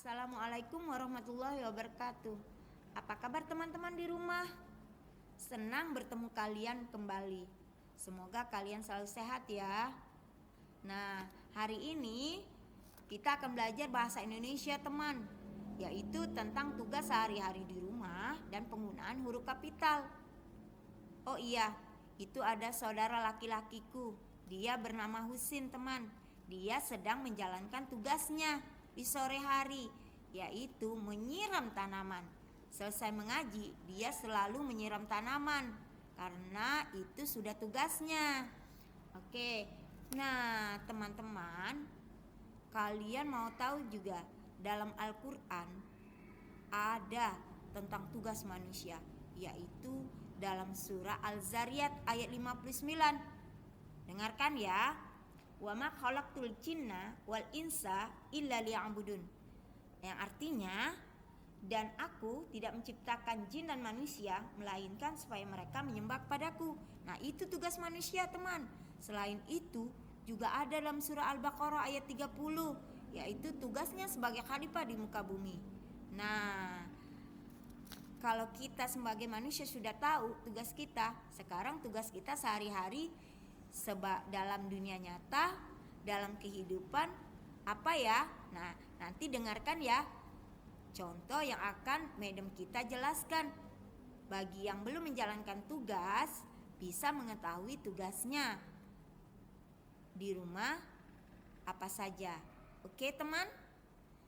Assalamualaikum warahmatullahi wabarakatuh. Apa kabar teman-teman di rumah? Senang bertemu kalian kembali. Semoga kalian selalu sehat ya. Nah, hari ini kita akan belajar bahasa Indonesia teman, yaitu tentang tugas sehari-hari di rumah dan penggunaan huruf kapital. Oh iya, itu ada saudara laki-lakiku. Dia bernama Husin teman. Dia sedang menjalankan tugasnya di sore hari, yaitu menyiram tanaman. Selesai mengaji, dia selalu menyiram tanaman karena itu sudah tugasnya. Oke, nah teman-teman, kalian mau tahu juga dalam Al-Quran ada tentang tugas manusia, yaitu dalam surah Al-Zariyat ayat 59. Dengarkan ya. Wa ma khalaqtul jinna wal insa illa liya'budun. Yang artinya, dan aku tidak menciptakan jin dan manusia melainkan supaya mereka menyembah kepadaku. Nah, itu tugas manusia, teman. Selain itu, juga ada dalam surah Al-Baqarah ayat 30, yaitu tugasnya sebagai khalifah di muka bumi. Nah, kalau kita sebagai manusia sudah tahu tugas kita, sekarang tugas kita sehari-hari dalam dunia nyata, dalam kehidupan apa ya? Nah, nanti dengarkan ya contoh yang akan madam kita jelaskan. Bagi yang belum menjalankan tugas, bisa mengetahui tugasnya di rumah apa saja. Oke teman,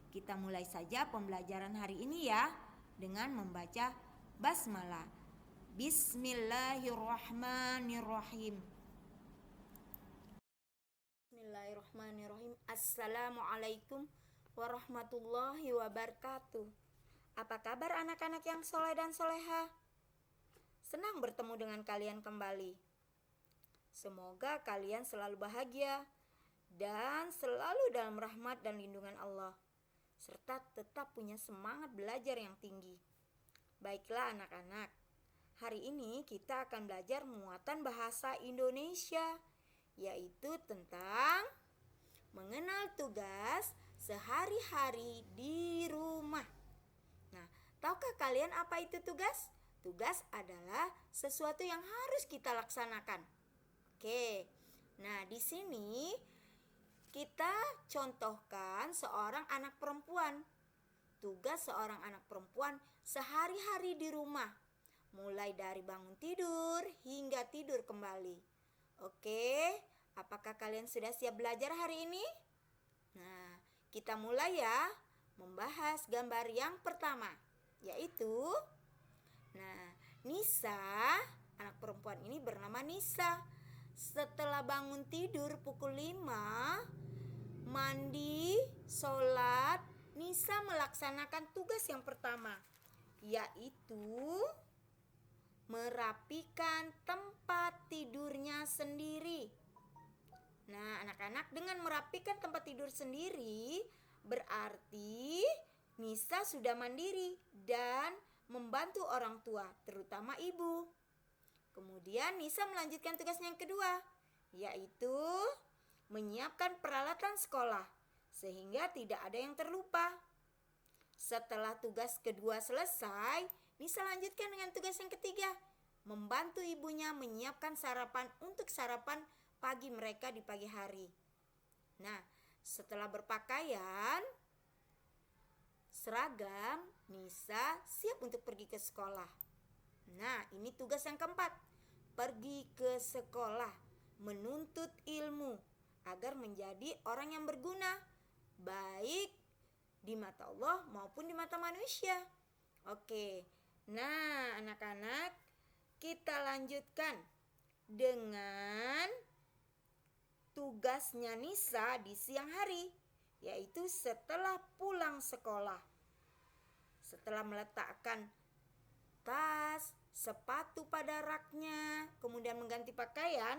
kita mulai saja pembelajaran hari ini ya dengan membaca basmalah. Bismillahirrahmanirrahim. Bismillahirrahmanirrahim. Assalamualaikum warahmatullahi wabarakatuh. Apa kabar anak-anak yang soleh dan soleha? Senang bertemu dengan kalian kembali. Semoga kalian selalu bahagia dan selalu dalam rahmat dan lindungan Allah, serta tetap punya semangat belajar yang tinggi. Baiklah anak-anak, hari ini kita akan belajar muatan bahasa Indonesia, yaitu tentang mengenal tugas sehari-hari di rumah. Nah, tahukah kalian apa itu tugas? Tugas adalah sesuatu yang harus kita laksanakan. Oke. Nah, di sini kita contohkan seorang anak perempuan. Tugas seorang anak perempuan sehari-hari di rumah, mulai dari bangun tidur hingga tidur kembali. Oke, apakah kalian sudah siap belajar hari ini? Nah, kita mulai ya membahas gambar yang pertama, yaitu Nisa, anak perempuan ini bernama Nisa. Setelah bangun tidur pukul 5, mandi, sholat, Nisa melaksanakan tugas yang pertama, yaitu merapikan tempat tidurnya sendiri. Nah, anak-anak, dengan merapikan tempat tidur sendiri berarti Nisa sudah mandiri dan membantu orang tua, terutama ibu. Kemudian Nisa melanjutkan tugasnya yang kedua, yaitu menyiapkan peralatan sekolah sehingga tidak ada yang terlupa. Setelah tugas kedua selesai, Nisa lanjutkan dengan tugas yang ketiga, membantu ibunya menyiapkan sarapan untuk sarapan pagi mereka di pagi hari. Nah, setelah berpakaian seragam, Nisa siap untuk pergi ke sekolah. Nah, ini tugas yang keempat, pergi ke sekolah, menuntut ilmu agar menjadi orang yang berguna, baik di mata Allah maupun di mata manusia. Oke, nah anak-anak, kita lanjutkan dengan tugasnya Nisa di siang hari, yaitu setelah pulang sekolah. Setelah meletakkan tas, sepatu pada raknya, kemudian mengganti pakaian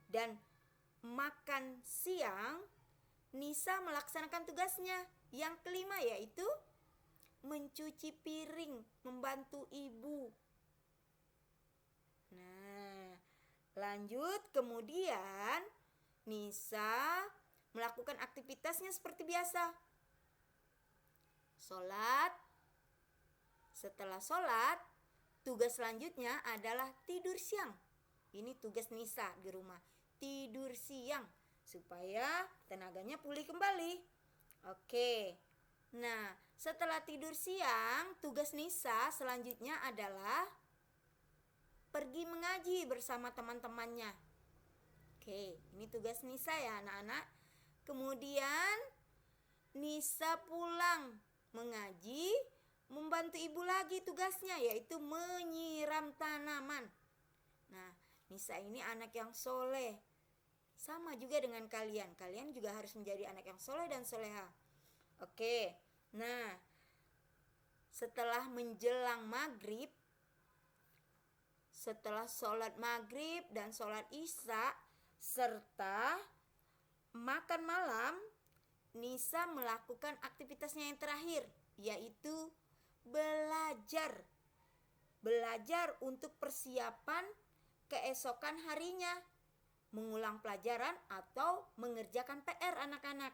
dan makan siang, Nisa melaksanakan tugasnya yang kelima, yaitu mencuci piring, membantu ibu. Nah, lanjut kemudian Nisa melakukan aktivitasnya seperti biasa. Sholat. Setelah sholat, tugas selanjutnya adalah tidur siang. Ini tugas Nisa di rumah. Tidur siang supaya tenaganya pulih kembali. Oke. Nah, setelah tidur siang, tugas Nisa selanjutnya adalah pergi mengaji bersama teman-temannya. Oke, ini tugas Nisa ya anak-anak. Kemudian Nisa pulang mengaji, membantu ibu lagi tugasnya, yaitu menyiram tanaman. Nah, Nisa ini anak yang soleh. Sama juga dengan kalian. Kalian juga harus menjadi anak yang soleh dan soleha. Oke, nah setelah menjelang maghrib, setelah sholat maghrib dan sholat isya serta makan malam, Nisa melakukan aktivitasnya yang terakhir, yaitu belajar. Belajar untuk persiapan keesokan harinya, mengulang pelajaran atau mengerjakan PR anak-anak.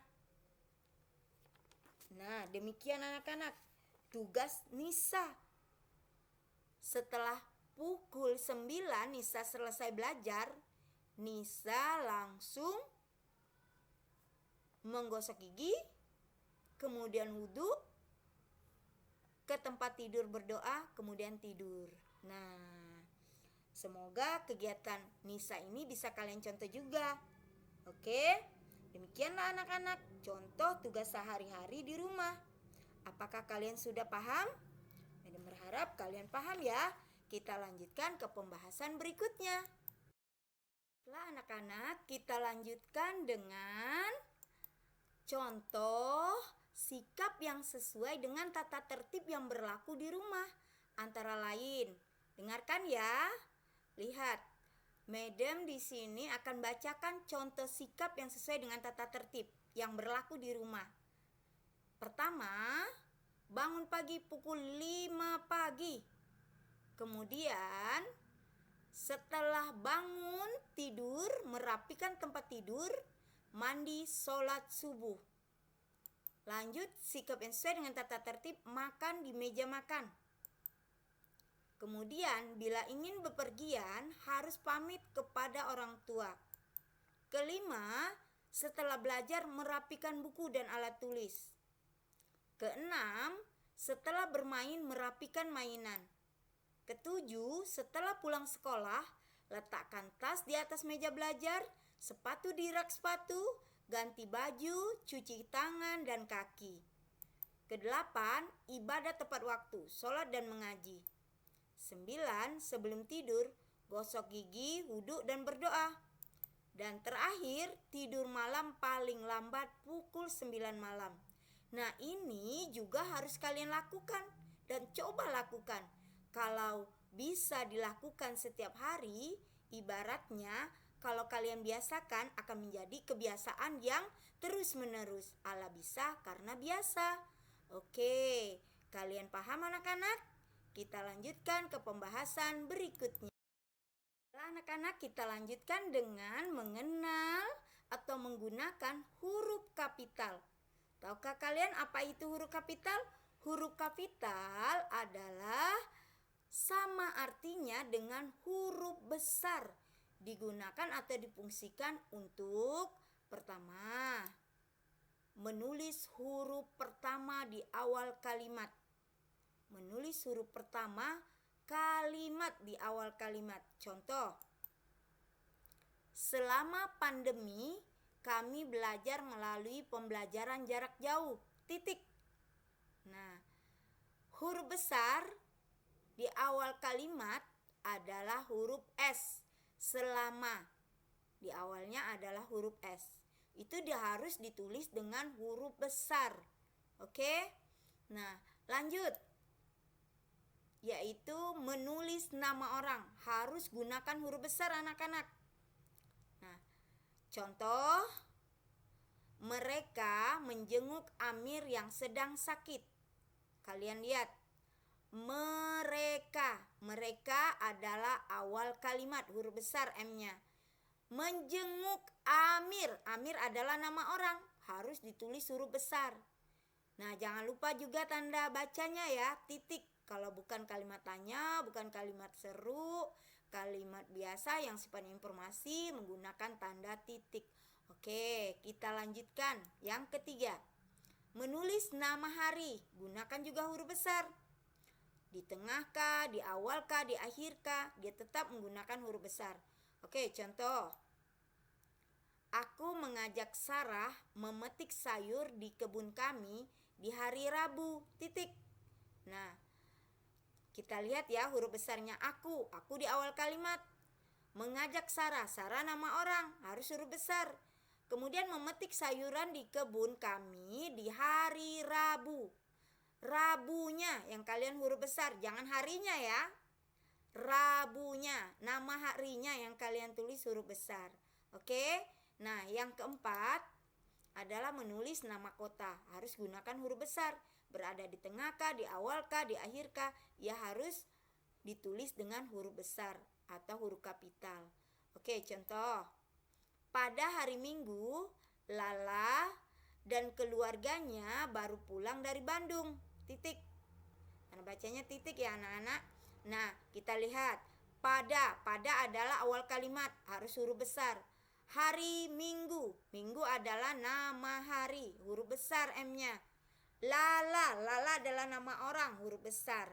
Nah, demikian anak-anak tugas Nisa. Setelah pukul 9 Nisa selesai belajar, Nisa langsung menggosok gigi, kemudian wudhu, ke tempat tidur berdoa, kemudian tidur. Nah, semoga kegiatan Nisa ini bisa kalian contoh juga. Oke, demikianlah anak-anak contoh tugas sehari-hari di rumah. Apakah kalian sudah paham? Dan berharap kalian paham ya. Kita lanjutkan ke pembahasan berikutnya. Setelah anak-anak, kita lanjutkan dengan contoh sikap yang sesuai dengan tata tertib yang berlaku di rumah. Antara lain, dengarkan ya. Lihat, Madam di sini akan bacakan contoh sikap yang sesuai dengan tata tertib yang berlaku di rumah. Pertama, bangun pagi pukul 5 pagi. Kemudian, setelah bangun tidur, merapikan tempat tidur, mandi, sholat subuh. Lanjut, sikap yang sesuai dengan tata tertib, makan di meja makan. Kemudian, bila ingin bepergian, harus pamit kepada orang tua. Kelima, setelah belajar, merapikan buku dan alat tulis. Keenam, setelah bermain, merapikan mainan. Ketujuh, setelah pulang sekolah, letakkan tas di atas meja belajar, sepatu di rak sepatu, ganti baju, cuci tangan dan kaki. Kedelapan, ibadah tepat waktu, sholat dan mengaji. 9, sebelum tidur, gosok gigi, wudhu dan berdoa. Dan terakhir, tidur malam paling lambat pukul 9 malam. Nah, ini juga harus kalian lakukan dan coba lakukan. Kalau bisa dilakukan setiap hari, ibaratnya kalau kalian biasakan akan menjadi kebiasaan yang terus-menerus. Allah bisa karena biasa. Oke, kalian paham anak-anak? Kita lanjutkan ke pembahasan berikutnya. Anak-anak, kita lanjutkan dengan mengenal atau menggunakan huruf kapital. Tahukah kalian apa itu huruf kapital? Huruf kapital adalah sama artinya dengan huruf besar. Digunakan atau difungsikan untuk pertama, menulis huruf pertama di awal kalimat. Menulis huruf pertama kalimat di awal kalimat. Contoh, selama pandemi kami belajar melalui pembelajaran jarak jauh. Titik. Nah, huruf besar di awal kalimat adalah huruf S. Selama di awalnya adalah huruf S. Itu harus ditulis dengan huruf besar. Oke? Nah, lanjut. Yaitu menulis nama orang, harus gunakan huruf besar anak-anak. Nah, contoh, mereka menjenguk Amir yang sedang sakit. Kalian lihat, mereka adalah awal kalimat, huruf besar M-nya. Menjenguk Amir adalah nama orang, harus ditulis huruf besar. Nah, jangan lupa juga tanda bacanya ya, titik. Kalau bukan kalimat tanya, bukan kalimat seru, kalimat biasa yang sifatnya informasi menggunakan tanda titik. Oke, kita lanjutkan. Yang ketiga, menulis nama hari, gunakan juga huruf besar. Di tengah kah, di awal kah, di akhir kah, dia tetap menggunakan huruf besar. Oke, contoh. Aku mengajak Sarah memetik sayur di kebun kami di hari Rabu, titik. Nah, kita lihat ya huruf besarnya aku di awal kalimat. Mengajak Sarah, Sarah nama orang, harus huruf besar. Kemudian memetik sayuran di kebun kami di hari Rabu. Rabunya yang kalian huruf besar, jangan harinya ya. Rabunya, nama harinya yang kalian tulis huruf besar. Oke? Nah, yang keempat adalah menulis nama kota. Harus gunakan huruf besar. Berada di tengah kah, di awal kah, di akhir kah, ya harus ditulis dengan huruf besar atau huruf kapital. Oke, contoh. Pada hari Minggu, Lala dan keluarganya baru pulang dari Bandung. Titik. Tanda bacanya titik ya anak-anak. Nah, kita lihat. Pada adalah awal kalimat, harus huruf besar. Hari Minggu, Minggu adalah nama hari, huruf besar M-nya. Lala adalah nama orang, huruf besar.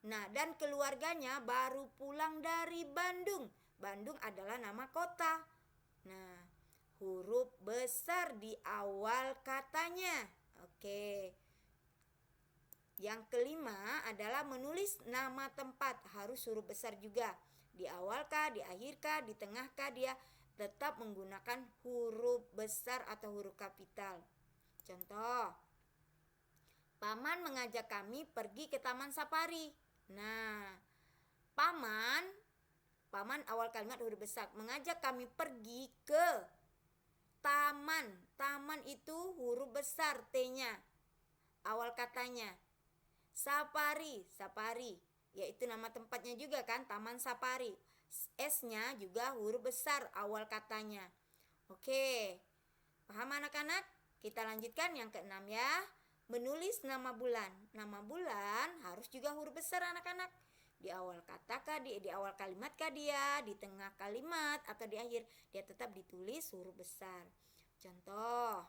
Nah, dan keluarganya baru pulang dari Bandung. Bandung adalah nama kota. Nah, huruf besar di awal katanya. Oke. Yang kelima adalah menulis nama tempat, harus huruf besar juga. Di awal kah, di akhir kah, di tengah kah, dia tetap menggunakan huruf besar atau huruf kapital. Contoh, Paman mengajak kami pergi ke Taman Safari. Nah, Paman awal kalimat huruf besar. Mengajak kami pergi ke taman. Taman itu huruf besar T-nya. Awal katanya. Safari, yaitu nama tempatnya juga kan, Taman Safari. S-nya juga huruf besar awal katanya. Oke, paham anak-anak? Kita lanjutkan yang keenam ya. Menulis nama bulan. Nama bulan harus juga huruf besar anak-anak. Di awal kata kah, di awal kalimat kah dia, di tengah kalimat atau di akhir, dia tetap ditulis huruf besar. Contoh,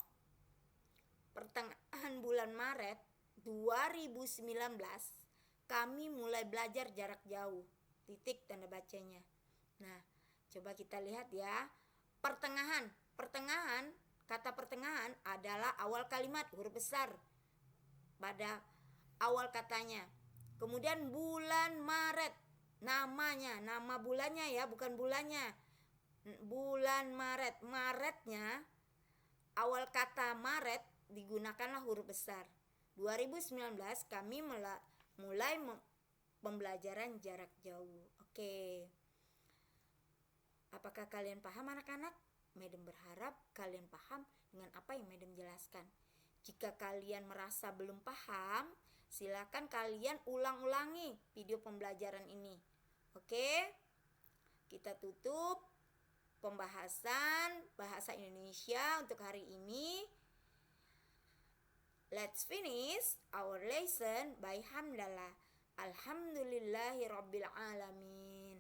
pertengahan bulan Maret 2019 kami mulai belajar jarak jauh. Titik tanda bacanya. Nah, coba kita lihat ya. Pertengahan, kata pertengahan adalah awal kalimat huruf besar pada awal katanya. Kemudian bulan Maret, namanya, nama bulannya ya, bukan bulannya. Bulan Maret, Maretnya awal kata Maret digunakanlah huruf besar. 2019 kami mulai pembelajaran jarak jauh. Oke. Apakah kalian paham anak-anak? Madam berharap kalian paham dengan apa yang Madam jelaskan. Jika kalian merasa belum paham, silakan kalian ulang-ulangi video pembelajaran ini. Oke? Kita tutup pembahasan bahasa Indonesia untuk hari ini. Let's finish our lesson by hamdalah. Alhamdulillahirabbil alamin.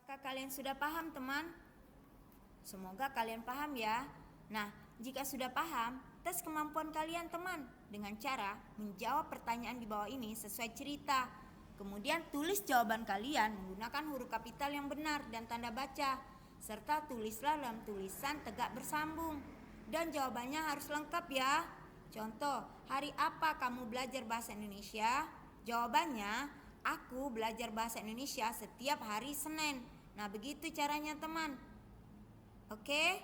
Apakah kalian sudah paham, teman? Semoga kalian paham ya. Nah, jika sudah paham, tes kemampuan kalian, teman, dengan cara menjawab pertanyaan di bawah ini sesuai cerita. Kemudian tulis jawaban kalian menggunakan huruf kapital yang benar dan tanda baca, serta tulislah dalam tulisan tegak bersambung. Dan jawabannya harus lengkap ya. Contoh, hari apa kamu belajar bahasa Indonesia? Jawabannya, aku belajar bahasa Indonesia setiap hari Senin. Nah, begitu caranya, teman. Oke?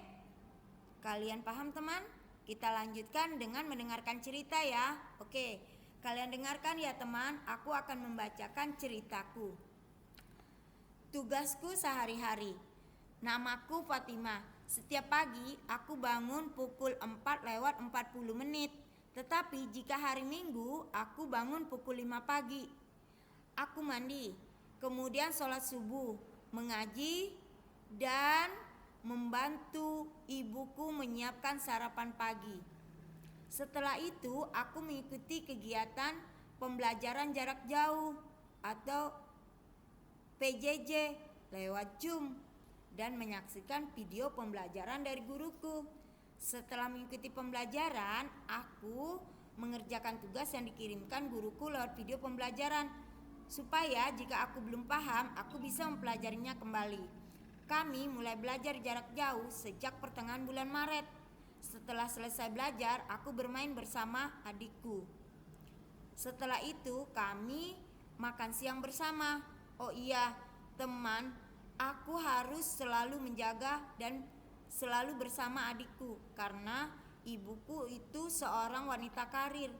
Kalian paham, teman? Kita lanjutkan dengan mendengarkan cerita ya. Oke, kalian dengarkan ya, teman. Aku akan membacakan ceritaku. Tugasku sehari-hari. Namaku Fatimah. Setiap pagi aku bangun pukul 4:40. Tetapi jika hari Minggu aku bangun pukul 5 pagi. Aku mandi, kemudian sholat subuh, mengaji, dan membantu ibuku menyiapkan sarapan pagi. Setelah itu aku mengikuti kegiatan pembelajaran jarak jauh atau PJJ lewat Zoom dan menyaksikan video pembelajaran dari guruku. Setelah mengikuti pembelajaran, aku mengerjakan tugas yang dikirimkan guruku lewat video pembelajaran supaya jika aku belum paham, aku bisa mempelajarinya kembali. Kami mulai belajar jarak jauh sejak pertengahan bulan Maret. Setelah selesai belajar, aku bermain bersama adikku. Setelah itu kami makan siang bersama. Oh iya, teman, aku harus selalu menjaga dan selalu bersama adikku karena ibuku itu seorang wanita karir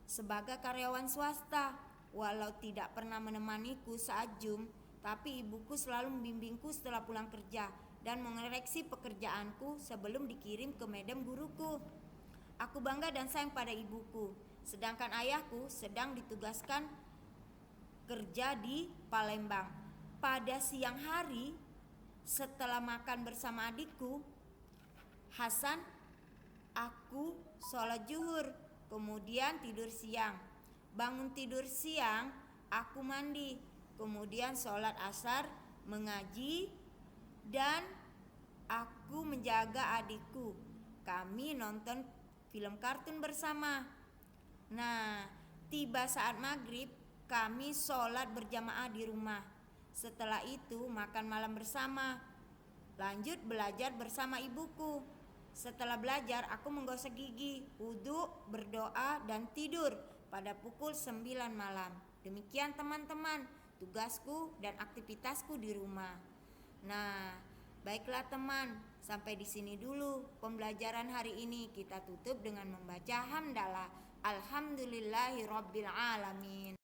sebagai karyawan swasta. Walau tidak pernah menemaniku saat Zoom, tapi ibuku selalu membimbingku setelah pulang kerja dan mengoreksi pekerjaanku sebelum dikirim ke medan guruku. Aku bangga dan sayang pada ibuku, sedangkan ayahku sedang ditugaskan kerja di Palembang. Pada siang hari, setelah makan bersama adikku, Hasan, aku sholat zuhur, kemudian tidur siang. Bangun tidur siang, aku mandi, kemudian sholat asar, mengaji, dan aku menjaga adikku. Kami nonton film kartun bersama. Nah, tiba saat maghrib, kami sholat berjamaah di rumah. Setelah itu makan malam bersama. Lanjut belajar bersama ibuku. Setelah belajar, aku menggosok gigi, wudhu, berdoa, dan tidur pada pukul 9 malam. Demikian teman-teman, tugasku dan aktivitasku di rumah. Nah, baiklah teman, sampai di sini dulu pembelajaran hari ini. Kita tutup dengan membaca hamdalah. Alhamdulillahirabbil alamin.